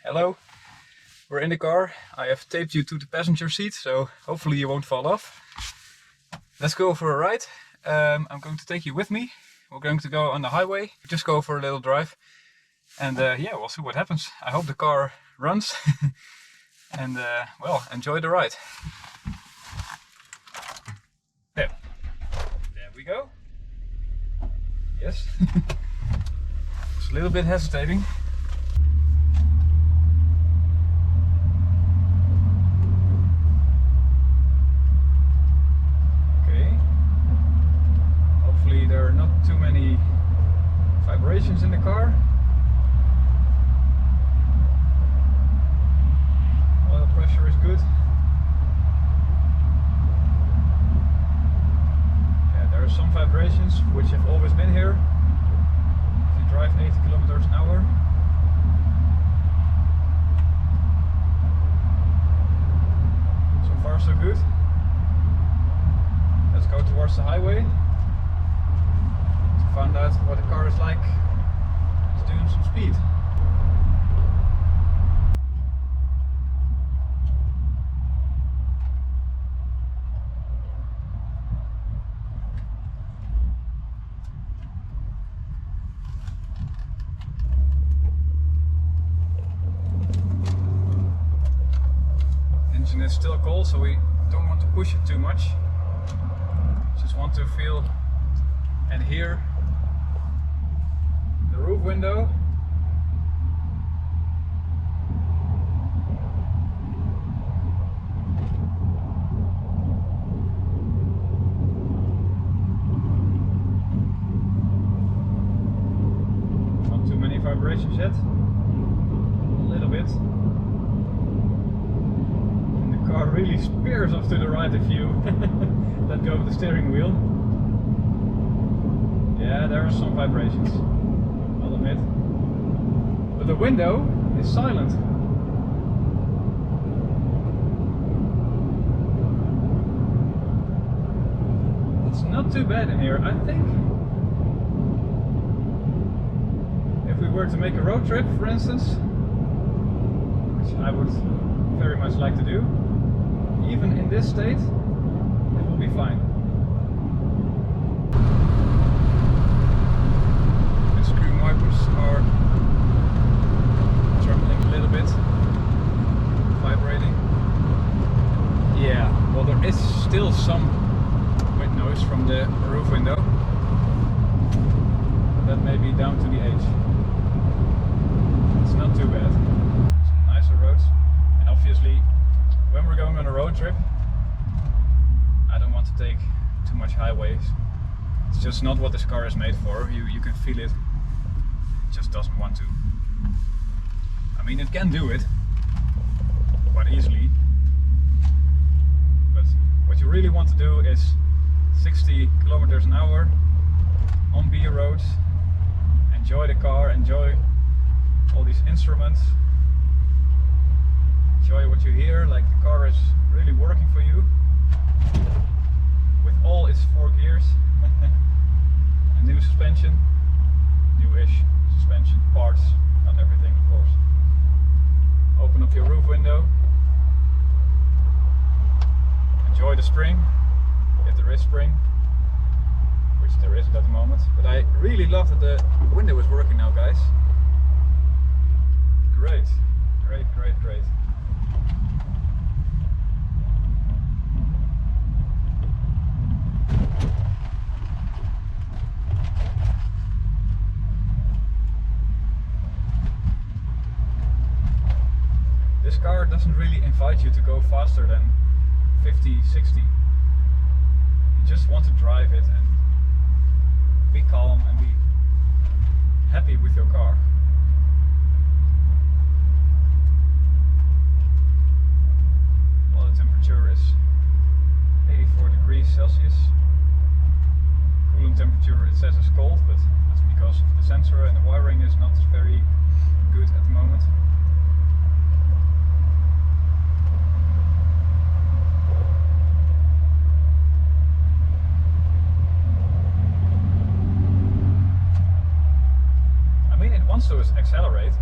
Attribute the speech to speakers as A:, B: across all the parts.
A: Hello, we're in the car. I have taped you to the passenger seat, so hopefully you won't fall off. Let's go for a ride. I'm going to take you with me. We're going to go on the highway, just go for a little drive. And yeah, we'll see what happens. I hope the car runs. And well, enjoy the ride. There we go. Yes. It's a little bit hesitating. Hopefully there are not too many vibrations in the car. Oil pressure is good. Yeah, there are some vibrations which have always been here. If you drive 80 kilometers an hour. So far so good. Let's go towards the highway. Found out what the car is like. It's doing some speed. Engine is still cold, so we don't want to push it too much. Just want to feel and hear the roof window. Not too many vibrations yet. A little bit. And the car really spears off to the right if you let go of the steering wheel. Yeah, there are some vibrations. I'll admit. But the window is silent. It's not too bad in here, I think. If we were to make a road trip, for instance, which I would very much like to do, even in this state, it will be fine. Wipers are trembling a little bit, vibrating. Yeah, well, there is still some wind noise from the roof window. That may be down to the age. It's not too bad. Some nicer roads, and obviously, when we're going on a road trip, I don't want to take too much highways. It's just not what this car is made for. You can feel it. Just doesn't want to. I mean, it can do it quite easily, but what you really want to do is 60 kilometers an hour on B roads. Enjoy the car, enjoy all these instruments, enjoy what you hear, like the car is really working for you with all its 4 gears. A new suspension, newish suspension parts, not everything of course. Open up your roof window. Enjoy the spring, if there is spring, which there isn't at the moment. But I really love that the window is working now, guys. Great, great, great, great. This car doesn't really invite you to go faster than 50, 60. You just want to drive it and be calm and be happy with your car. Well, the temperature is 84 degrees Celsius. Cooling temperature, it says, is cold, but that's because of the sensor and the wiring is not very good at the moment. wants to accelerate.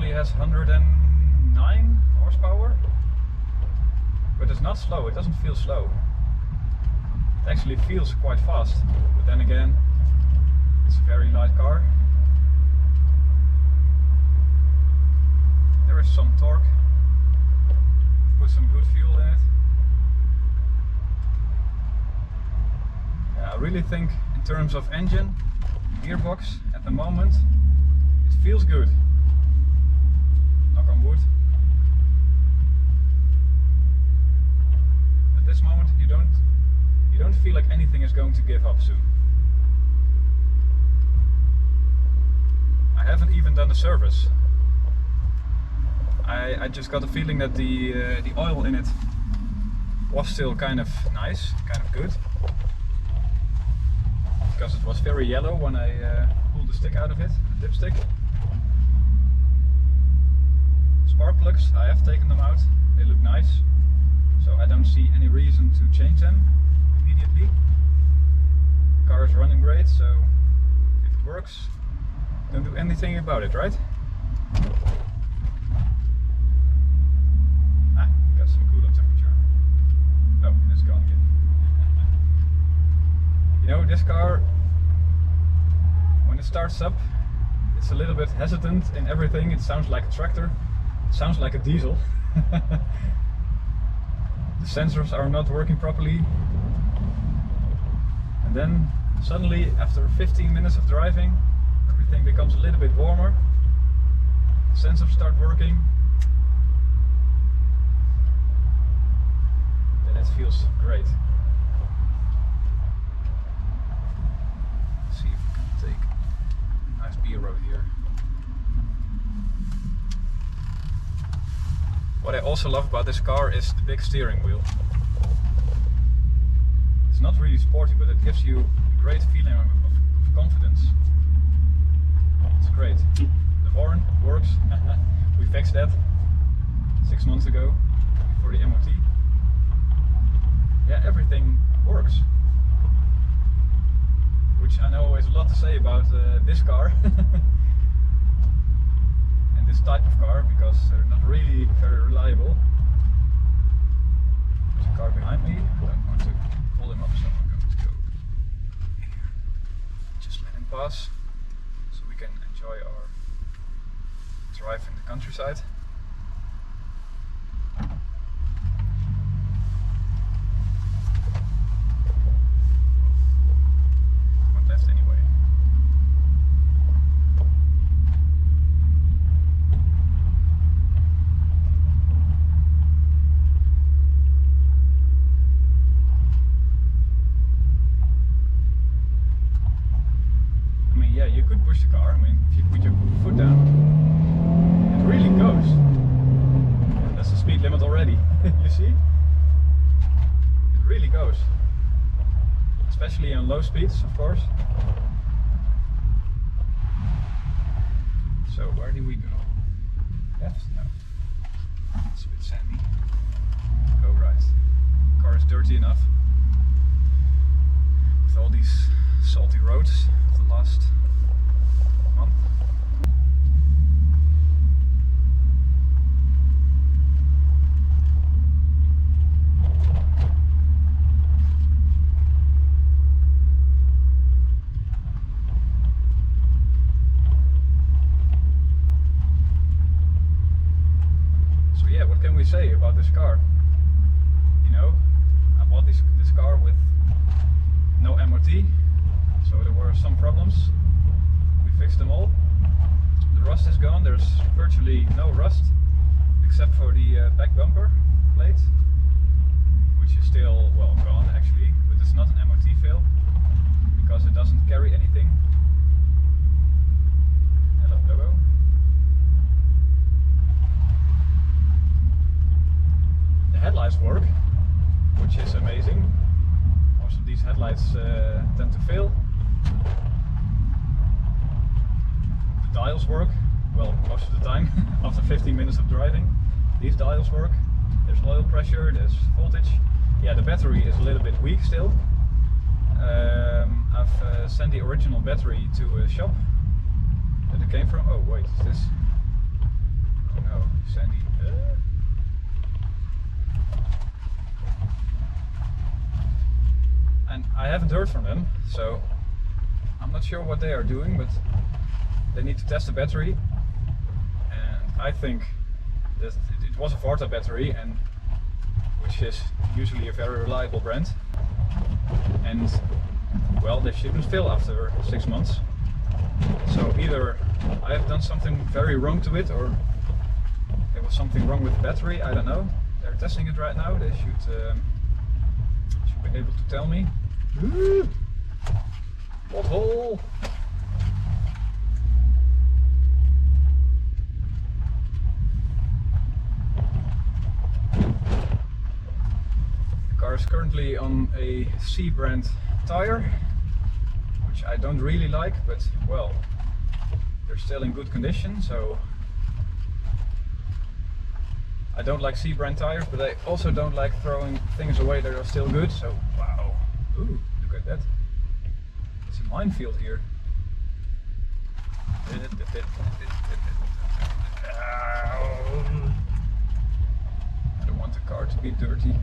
A: only has 109 horsepower, but it's not slow, it doesn't feel slow. It actually feels quite fast, but then again, it's a very light car. There is some torque. Put some good fuel in it. Yeah, I really think in terms of engine, gearbox, at the moment, it feels good. Knock on wood. At this moment, you don't feel like anything is going to give up soon. I haven't even done the service. I just got the feeling that the oil in it was still kind of nice, kind of good, because it was very yellow when I pulled the stick out of it, the dipstick. Spark plugs, I have taken them out, they look nice, so I don't see any reason to change them immediately. The car is running great, so if it works, don't do anything about it, right? Got some coolant temperature. Oh, it's gone again. You know, this car, when it starts up, it's a little bit hesitant in everything. It sounds like a tractor, it sounds like a diesel. The sensors are not working properly. And then suddenly, after 15 minutes of driving, everything becomes a little bit warmer. The sensors start working. Then it feels great. Let's see if we can take a nice B road here. What I also love about this car is the big steering wheel. It's not really sporty, but it gives you a great feeling of confidence. It's great. The horn works. We fixed that 6 months ago before the MOT. Yeah, everything works. Which I know is a lot to say about this car. And this type of car, because they're not really very reliable. There's a car behind me. I don't want to pull him up, so I'm going to go here. Just let him pass, so we can enjoy our drive in the countryside. Went left anyway. I mean, yeah, you could push the car. I mean, if you put your foot down, it really goes. And that's the speed limit already. You see? It really goes. Especially on low speeds, of course. So where do we go? Left? No. It's a bit sandy. Go right. The car is dirty enough. With all these salty roads of the last month. So yeah, what can we say about this car? You know, I bought this car with no MOT, so there were some problems. We fixed them all. The rust is gone. There's virtually no rust except for the back bumper plate, which is still, well, gone actually, but it's not an MOT fail because it doesn't carry anything. Hello logo. The headlights work, which is amazing. Most of these headlights tend to fail. The dials work, well, most of the time. After 15 minutes of driving, these dials work. There's oil pressure, there's voltage. Yeah, the battery is a little bit weak still. I've sent the original battery to a shop that it came from. Oh wait, is this? No, Sandy. And I haven't heard from them, so I'm not sure what they are doing, but they need to test the battery. And I think that it was a Volvo battery, and which is usually a very reliable brand. And well, they shouldn't fail after 6 months. So either I have done something very wrong to it, or there was something wrong with the battery. I don't know. They're testing it right now. They should be able to tell me. Pothole! The car is currently on a C brand tire, which I don't really like, but well, they're still in good condition, so I don't like C brand tires, but I also don't like throwing things away that are still good, so wow. Ooh, look at that. It's a minefield here. I don't want the car to be dirty.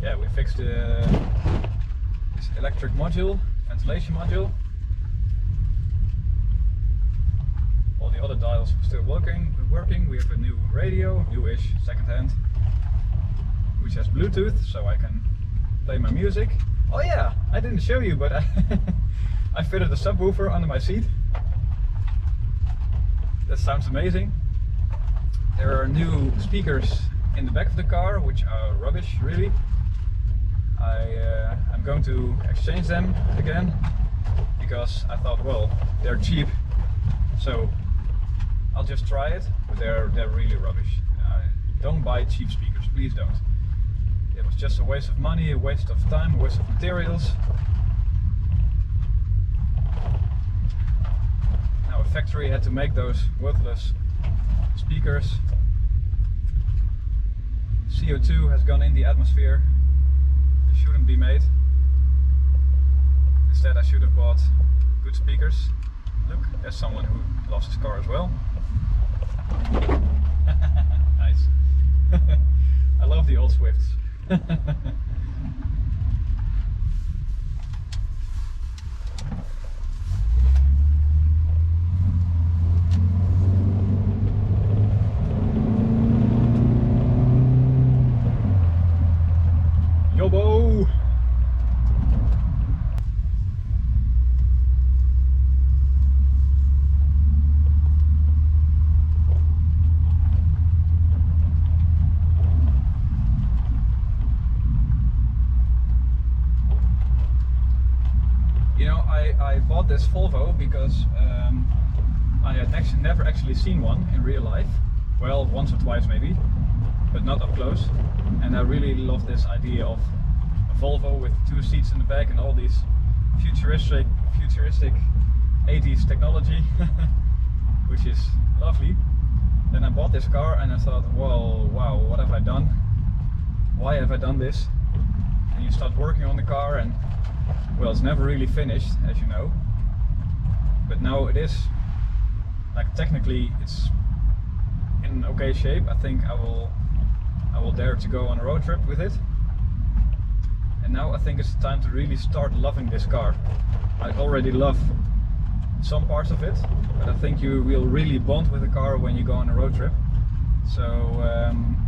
A: Yeah, we fixed this electric module, ventilation module. All the other dials are still working. We have a new radio, newish, second-hand, which has Bluetooth, so I can play my music. Oh yeah, I didn't show you, but I fitted a subwoofer under my seat. That sounds amazing. There are new speakers in the back of the car, which are rubbish, really. I'm going to exchange them again, because I thought, well, they're cheap, so I'll just try it, but they're really rubbish. Don't buy cheap speakers, please don't. It was just a waste of money, a waste of time, a waste of materials. Now a factory had to make those worthless speakers. CO2 has gone in the atmosphere. They shouldn't be made. Instead I should have bought good speakers. Look, there's someone who lost his car as well. Nice. I love the old Swifts. Yobo! I bought this Volvo because I had never actually seen one in real life. Well, once or twice maybe, but not up close. And I really love this idea of a Volvo with 2 seats in the back and all these futuristic 80s technology, which is lovely. Then I bought this car and I thought, well, wow, what have I done? Why have I done this? And you start working on the car and, well, it's never really finished, as you know. But now it is, like, technically it's in okay shape. I think I will dare to go on a road trip with it. And now I think it's time to really start loving this car. I already love some parts of it, but I think you will really bond with the car when you go on a road trip. So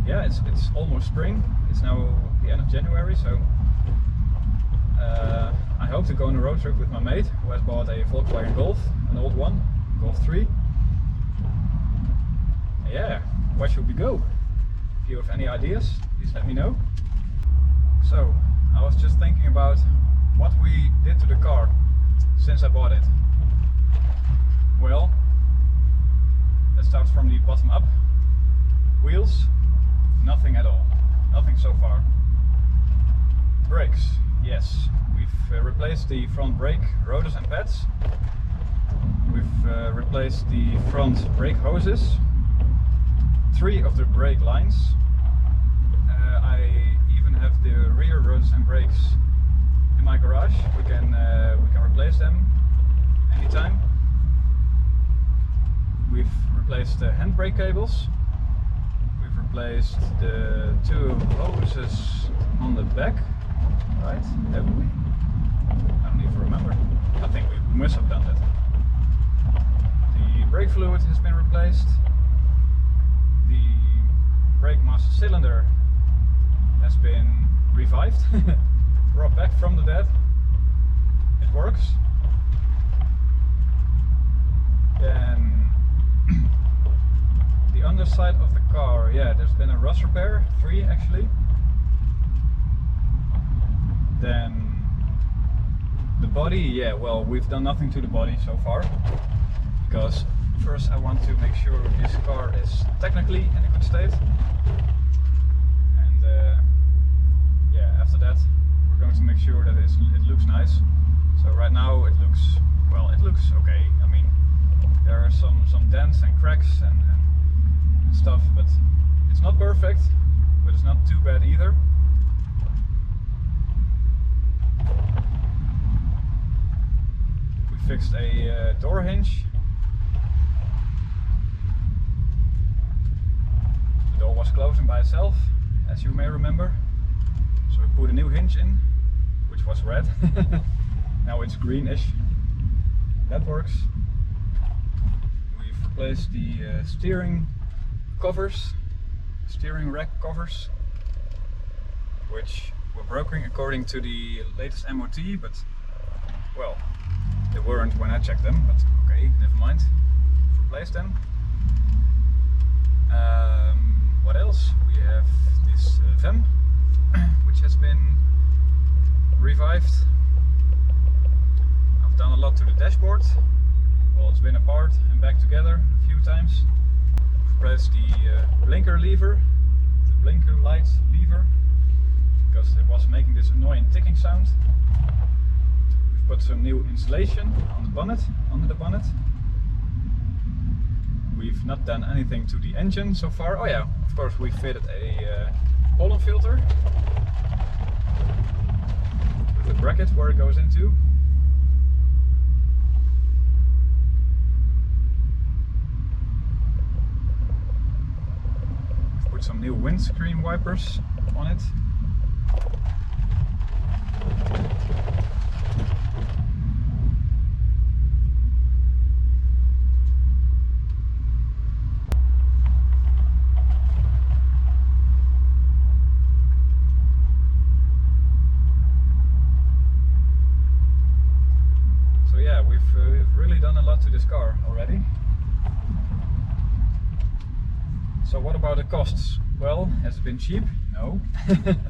A: yeah, it's almost spring. It's now the end of January, so I hope to go on a road trip with my mate who has bought a Volkswagen Golf, an old one, Golf 3. Yeah, where should we go? If you have any ideas, please let me know. So, I was just thinking about what we did to the car since I bought it. Well, let's start from the bottom up. Wheels, nothing at all. Nothing so far. Brakes, yes. We've replaced the front brake rotors and pads. We've replaced the front brake hoses. 3 of the brake lines. I even have the rear rotors and brakes in my garage. We can replace them anytime. We've replaced the handbrake cables. We've replaced the 2 hoses on the back, right? Haven't we? I don't even remember. I think we must have done that. The brake fluid has been replaced. The brake master cylinder has been revived, brought back from the dead. It works. Then the underside of the car, yeah, there's been a rust repair, 3 actually. Then the body, yeah, well, we've done nothing to the body so far, because first I want to make sure this car is technically in a good state, and yeah, after that we're going to make sure that it looks nice. So right now it looks, well, it looks okay. I mean, there are some dents and cracks and stuff, but it's not perfect, but it's not too bad either. We fixed a door hinge. The door was closing by itself, as you may remember. So we put a new hinge in, which was red. Now it's greenish. That works. We've replaced the steering covers, steering rack covers, which were broken according to the latest MOT, but well, they weren't when I checked them, but okay, never mind. We've replaced them. What else? We have this VEM, which has been revived. I've done a lot to the dashboard. Well, it's been apart and back together a few times. Press the blinker lever, the blinker light lever, because it was making this annoying ticking sound. We've put some new insulation on the bonnet, under the bonnet. We've not done anything to the engine so far. Oh yeah, of course we fitted a pollen filter with a bracket where it goes into. Some new windscreen wipers on it. So yeah, we've really done a lot to this car already. So what about the costs? Well, has it been cheap? No.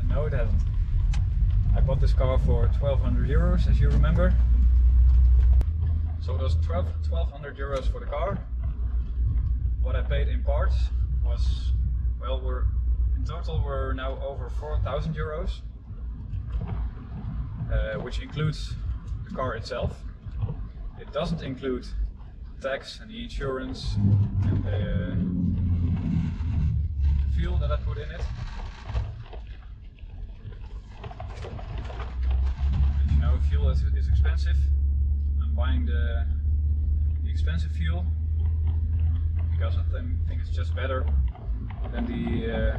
A: No, it hasn't. I bought this car for 1,200 euros, as you remember. So it was 1,200 euros for the car. What I paid in parts was, well, in total we're now over 4,000 euros, which includes the car itself. It doesn't include tax and the insurance and the fuel that I put in it. And you know, fuel is expensive. I'm buying the expensive fuel because I think it's just better than the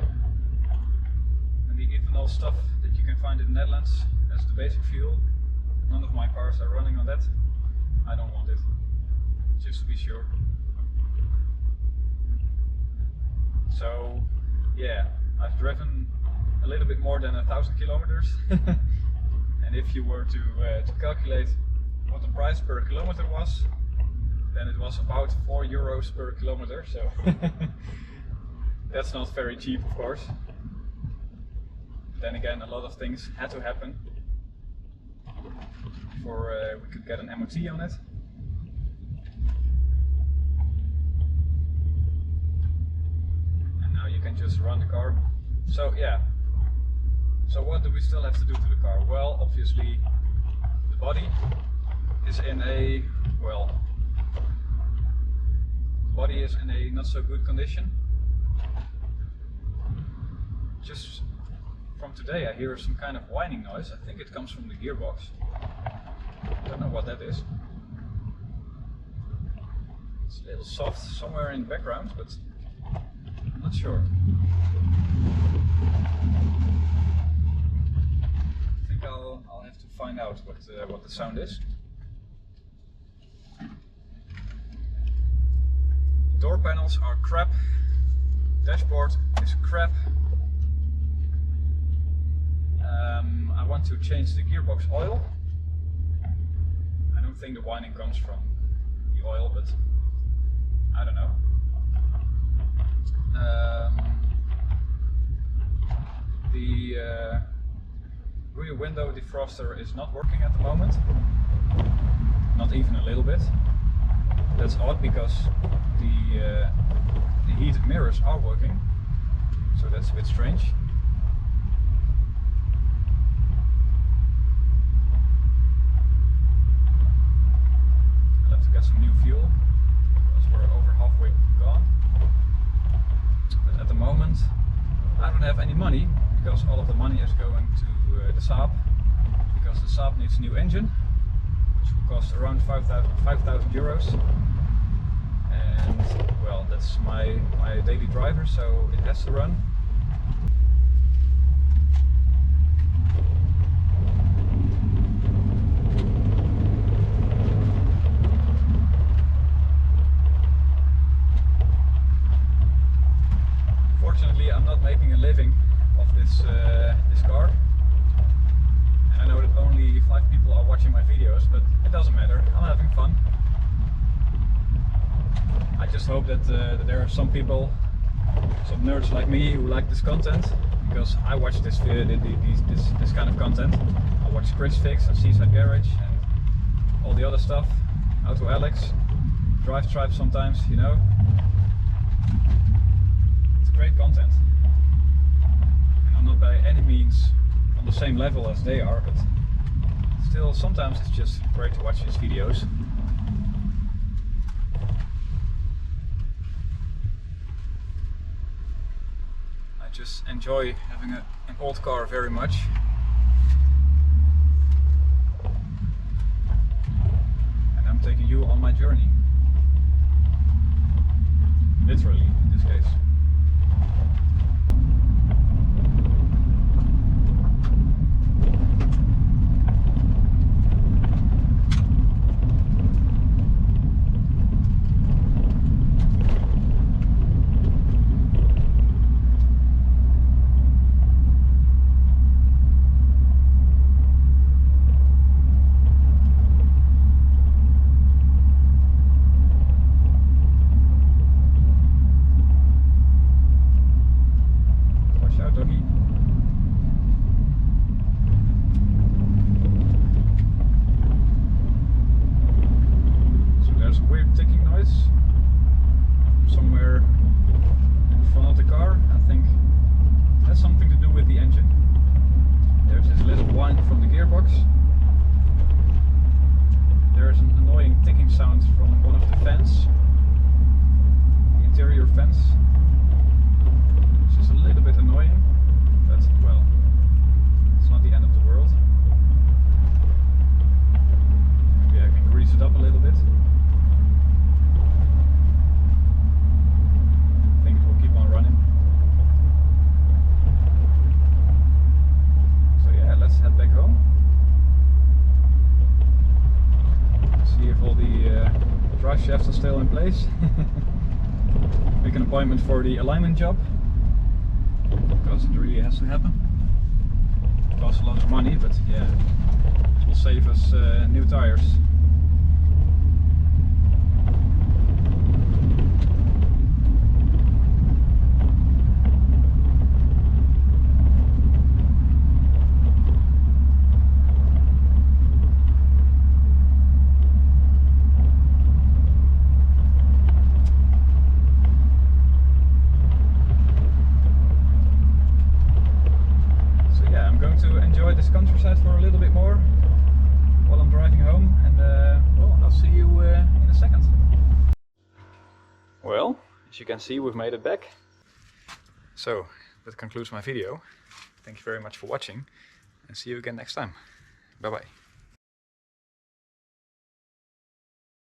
A: ethanol stuff that you can find in the Netherlands as the basic fuel. None of my cars are running on that. I don't want it, just to be sure. So yeah, I've driven a little bit more than 1,000 kilometers. And if you were to calculate what the price per kilometer was, then it was about 4 euros per kilometer. So that's not very cheap, of course. Then again, a lot of things had to happen before we could get an MOT on it. And now you can just run the car. So yeah. So what do we still have to do to the car? Well, obviously the body is in a, well, the body is in a not so good condition. Just from today I hear some kind of whining noise. I think it comes from the gearbox. I don't know what that is. It's a little soft somewhere in the background, but I'm not sure. I think I'll have to find out what the sound is. Door panels are crap. Dashboard is crap. I want to change the gearbox oil. I don't think the whining comes from the oil, but I don't know. The rear window defroster is not working at the moment. Not even a little bit. That's odd because the heated mirrors are working, so that's a bit strange. I'll have to get some new fuel because we're over halfway gone. But at the moment I don't have any money because all of the money is going to the Saab, because the Saab needs a new engine, which will cost around 5,000 euros. And well, that's my daily driver, so it has to run. Fortunately, I'm not making a living off this car. And I know that only 5 people are watching my videos, but it doesn't matter. I'm having fun. I just hope that there are some people, some nerds like me, who like this content, because I watch this kind of content. I watch Chris Fix and Seaside Garage and all the other stuff, Auto Alex, Drive Tribe sometimes, you know. It's great content. And I'm not by any means on the same level as they are, but still sometimes it's just great to watch these videos. Just enjoy having an old car very much. And I'm taking you on my journey. Literally, in this case. Shafts are still in place. Make an appointment for the alignment job, because it really has to happen. It costs a lot of money, but yeah, it will save us new tires. This countryside for a little bit more while I'm driving home, and well, I'll see you in a second. Well, as you can see, we've made it back. So that concludes my video. Thank you very much for watching and see you again next time. Bye bye.